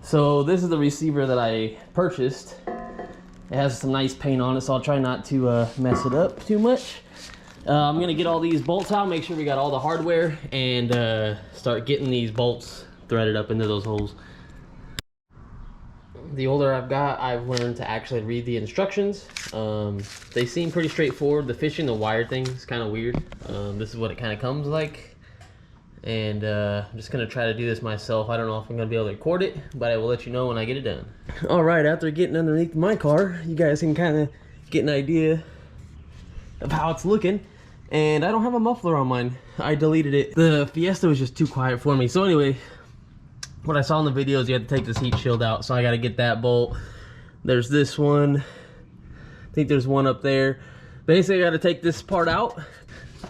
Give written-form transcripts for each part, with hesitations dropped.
So this is the receiver that I purchased. It has some nice paint on it, so I'll try not to mess it up too much. I'm gonna get all these bolts out, make sure we got all the hardware, and start getting these bolts threaded up into those holes. The older I've got, I've learned to actually read the instructions. They seem pretty straightforward. The fishing the wire thing is kind of weird. This is what it kind of comes like. And I'm just gonna try to do this myself. I don't know if I'm gonna be able to record it, but I will let you know when I get it done. All right, after getting underneath my car, you guys can kind of get an idea of how it's looking. And I don't have a muffler on mine. I deleted it. The Fiesta was just too quiet for me. So anyway, what I saw in the videos, you had to take this heat shield out, so I got to get that bolt. There's this one. I think there's one up there. Basically, I got to take this part out.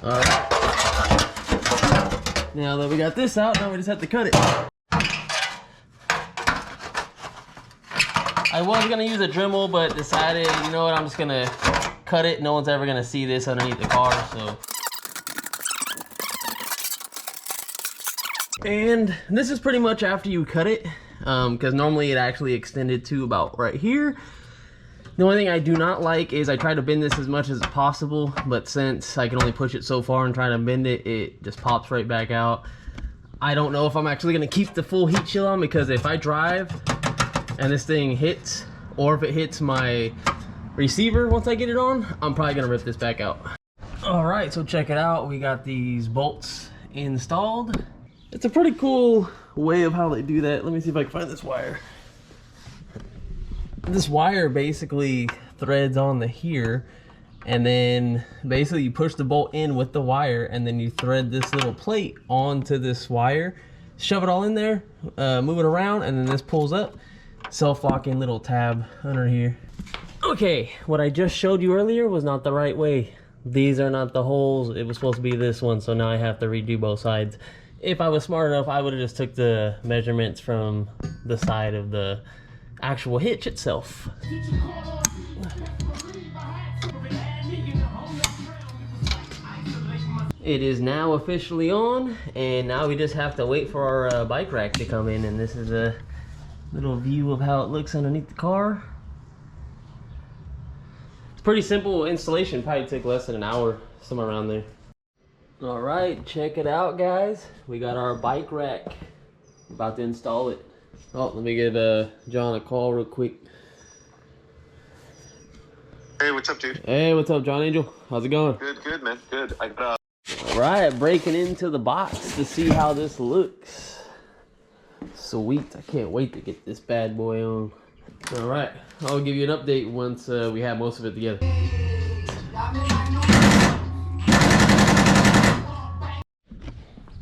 All right. Now that we got this out, now we just have to cut it. I was gonna use a Dremel, but decided, you know what, I'm just gonna cut it. No one's ever gonna see this underneath the car, so. And this is pretty much after you cut it, because normally it actually extended to about right here. The only thing I do not like is I try to bend this as much as possible, but since I can only push it so far and try to bend it, it just pops right back out. I don't know if I'm actually gonna keep the full heat shield on, because if I drive and this thing hits, or if it hits my receiver once I get it on, I'm probably gonna rip this back out. All right, so check it out. We got these bolts installed. It's a pretty cool way of how they do that. Let me see if I can find this wire. This wire basically threads on the here, and then basically you push the bolt in with the wire, and then you thread this little plate onto this wire, shove it all in there, move it around, and then this pulls up. Self-locking little tab under here. Okay, what I just showed you earlier was not the right way. These are not the holes. It was supposed to be this one, so now I have to redo both sides. If I was smart enough, I would have just took the measurements from the side of the actual hitch itself. It is now officially on, and now we just have to wait for our bike rack to come in, and this is a little view of how it looks underneath the car. It's pretty simple installation, probably took less than an hour, somewhere around there. All right, check it out, guys. We got our bike rack. About to install it. Oh, let me give John a call real quick. Hey, what's up, dude? Hey, what's up, John Angel? How's it going? Good, man. Good. I got All right, breaking into the box to see how this looks. Sweet. I can't wait to get this bad boy on. All right, I'll give you an update once we have most of it together.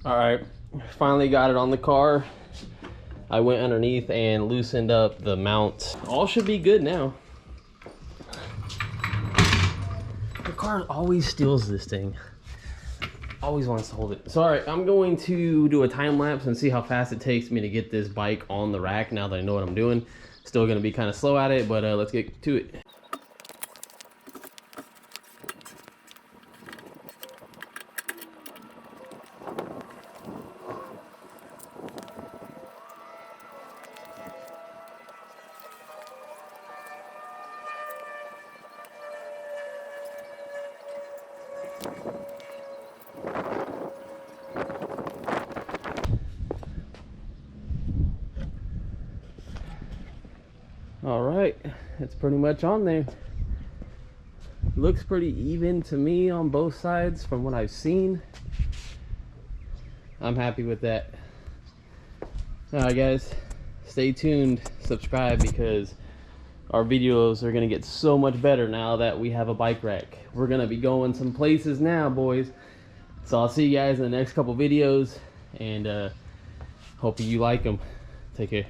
All right, finally got it on the car. I went underneath and loosened up the mount. All should be good now. The car always steals this thing. Always wants to hold it. So all right, I'm going to do a time lapse and see how fast it takes me to get this bike on the rack now that I know what I'm doing. Still gonna be kind of slow at it, but let's get to it. All right, it's pretty much on there. Looks pretty even to me on both sides from what I've seen. I'm happy with that. All right, guys, stay tuned, subscribe, because our videos are gonna get so much better now that we have a bike rack. We're gonna be going some places now, boys. So I'll see you guys in the next couple videos, and hope you like them. Take care.